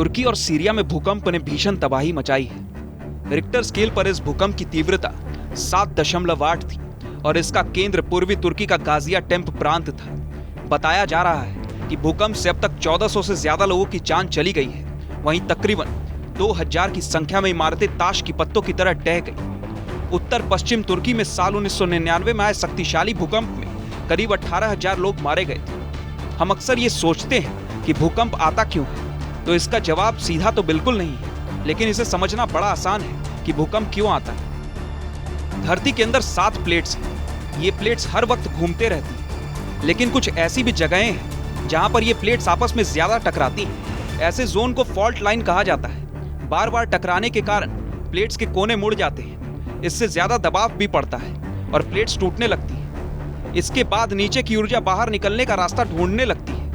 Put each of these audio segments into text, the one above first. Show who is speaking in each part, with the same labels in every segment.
Speaker 1: तुर्की और सीरिया में भूकंप ने भीषण तबाही मचाई है। रिक्टर स्केल पर इस भूकंप की तीव्रता 7.8 थी और इसका केंद्र पूर्वी तुर्की का गाजियाटेप प्रांत था। बताया जा रहा है कि भूकंप से अब तक 1400 से ज्यादा लोगों की जान चली गई है। वहीं तकरीबन 2000 की संख्या में इमारतें ताश की पत्तों की तरह ढह गई। उत्तर पश्चिम तुर्की में साल 1999 में आए शक्तिशाली भूकंप में करीब 18,000 लोग मारे गए थे। हम अक्सर ये सोचते हैं कि भूकंप आता क्यों है, तो इसका जवाब सीधा तो बिल्कुल नहीं है, लेकिन इसे समझना बड़ा आसान है कि भूकंप क्यों आता है। धरती के अंदर 7 प्लेट्स हैं। ये प्लेट्स हर वक्त घूमते रहती हैं, लेकिन कुछ ऐसी भी जगहें हैं जहां पर ये प्लेट्स आपस में ज्यादा टकराती हैं। ऐसे जोन को फॉल्ट लाइन कहा जाता है। बार बार टकराने के कारण प्लेट्स के कोने मुड़ जाते हैं। इससे ज्यादा दबाव भी पड़ता है और प्लेट्स टूटने लगती हैं। इसके बाद नीचे की ऊर्जा बाहर निकलने का रास्ता ढूंढने लगती है।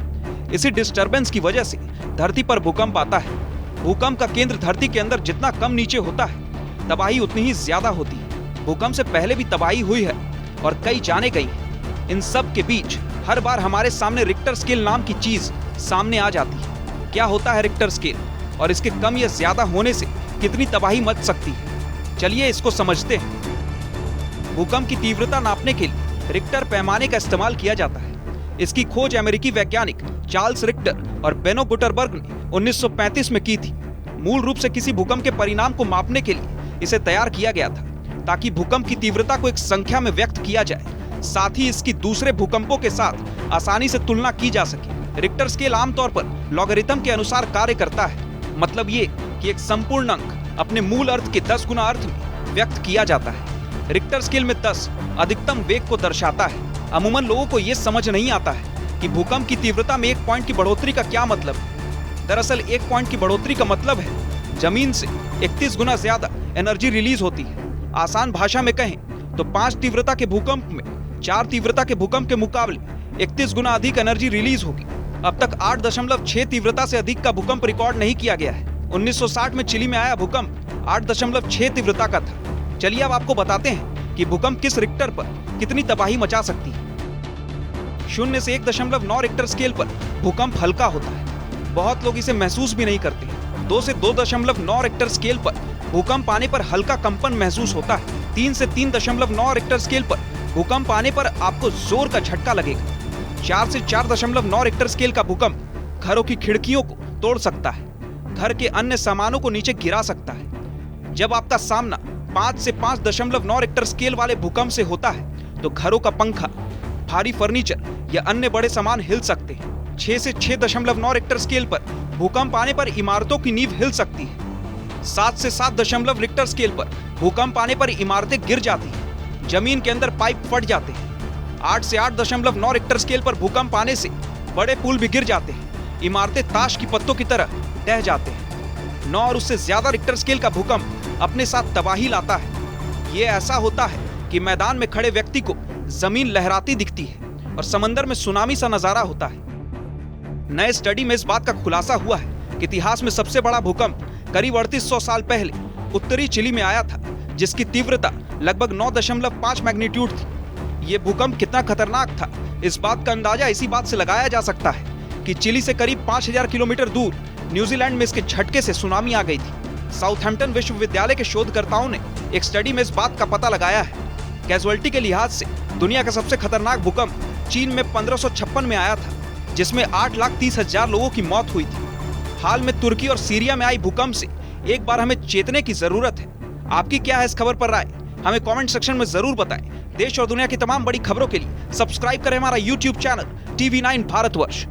Speaker 1: इसी डिस्टरबेंस की वजह से धरती पर भूकंप आता है। भूकंप का केंद्र धरती के अंदर जितना कम नीचे होता है, तबाही उतनी ही ज्यादा होती है। भूकंप से पहले भी तबाही हुई है और कई जाने गई हैं। इन सब के बीच हर बार हमारे सामने रिक्टर स्केल नाम की चीज सामने आ जाती है। क्या होता है रिक्टर स्केल और इसके कम या ज्यादा होने से कितनी तबाही मच सकती है, चलिए इसको समझते हैं। भूकंप की तीव्रता नापने के लिए रिक्टर पैमाने का इस्तेमाल किया जाता है। इसकी खोज अमेरिकी वैज्ञानिक चार्ल्स रिक्टर और बेनो गुटरबर्ग ने 1935 में की थी। मूल रूप से किसी भूकंप के परिणाम को मापने के लिए इसे तैयार किया गया था, ताकि भूकंप की तीव्रता को एक संख्या में व्यक्त किया जाए, साथ ही इसकी दूसरे भूकंपों के साथ आसानी से तुलना की जा सके। रिक्टर स्केल आमतौर पर लॉगरिथम के अनुसार कार्य करता है। मतलब ये कि एक संपूर्ण अंक अपने मूल अर्थ के 10 गुना अर्थ में व्यक्त किया जाता है। रिक्टर स्केल में 10 अधिकतम वेग को दर्शाता है। अमूमन लोगों को यह समझ नहीं आता है कि भूकंप की तीव्रता में 1 पॉइंट की बढ़ोतरी का क्या मतलब है। दरअसल 1 पॉइंट की बढ़ोतरी का मतलब है जमीन से 31 गुना ज्यादा एनर्जी रिलीज होती है। आसान भाषा में कहें तो 5 तीव्रता के भूकंप में 4 तीव्रता के भूकंप के मुकाबले 31 गुना अधिक एनर्जी रिलीज होगी। अब तक 8.6 तीव्रता से अधिक का भूकंप रिकॉर्ड नहीं किया गया है। 1960 में चिली में आया भूकंप 8.6 तीव्रता का था। चलिए अब आपको बताते हैं कि भूकंप किस रिक्टर पर कितनी तबाही मचा सकती है। 0 से 1.9 रिक्टर स्केल पर भूकंप हल्का होता है। बहुत लोग इसे महसूस भी नहीं करते। 2 से 2.9 रिक्टर स्केल पर भूकंप आने पर हल्का कंपन महसूस होता है। 3 से 3.9 रिक्टर स्केल पर भूकंप आने पर आपको जोर का झटका लगेगा। 4 से 4.9 रिक्टर स्केल का भूकंप घरों की खिड़कियों को तोड़ सकता है, घर के अन्य सामानों को नीचे गिरा सकता है। जब आपका सामना 5 से 5.9 रिक्टर स्केल वाले भूकंप से होता है तो घरों का पंखा, भारी फर्नीचर या अन्य बड़े सामान हिल सकते हैं। 6 से 6.9 रिक्टर स्केल पर भूकंप आने पर इमारतों की नींव हिल सकती है। 7 से 7 रिक्टर स्केल पर भूकंप आने पर इमारतें गिर जाती हैं, जमीन के अंदर पाइप फट जाते हैं। 8 से 8.9 रिक्टर स्केल पर भूकंप आने से बड़े पुल भी गिर जाते हैं, इमारतें ताश की पत्तों की तरह ढह जाते हैं। 9 और उससे ज्यादा रिक्टर स्केल का भूकंप अपने साथ तबाही लाता है। ये ऐसा होता है कि मैदान में खड़े व्यक्ति को जमीन लहराती दिखती है और समंदर में सुनामी सा नजारा होता है। नए स्टडी में इस बात का खुलासा हुआ है कि इतिहास में सबसे बड़ा भूकंप करीब 3800 साल पहले उत्तरी चिली में आया था, जिसकी तीव्रता लगभग 9.5 मैग्नीट्यूड थी। ये भूकंप कितना खतरनाक था, इस बात का अंदाजा इसी बात से लगाया जा सकता है कि चिली से करीब 5000 किलोमीटर दूर न्यूजीलैंड में इसके झटके से सुनामी आ गई थी। साउथहैम्पटन विश्वविद्यालय के शोधकर्ताओं ने एक स्टडी में इस बात का पता लगाया है। कैजुअलिटी के लिहाज से दुनिया का सबसे खतरनाक भूकंप चीन में 1556 में आया था, जिसमें 8,30,000 लोगों की मौत हुई थी। हाल में तुर्की और सीरिया में आई भूकंप से एक बार हमें चेतने की जरूरत है। आपकी क्या है इस खबर पर राय, हमें कमेंट सेक्शन में जरूर बताएं। देश और दुनिया की तमाम बड़ी खबरों के लिए सब्सक्राइब करें हमारा YouTube चैनल TV9 भारतवर्ष।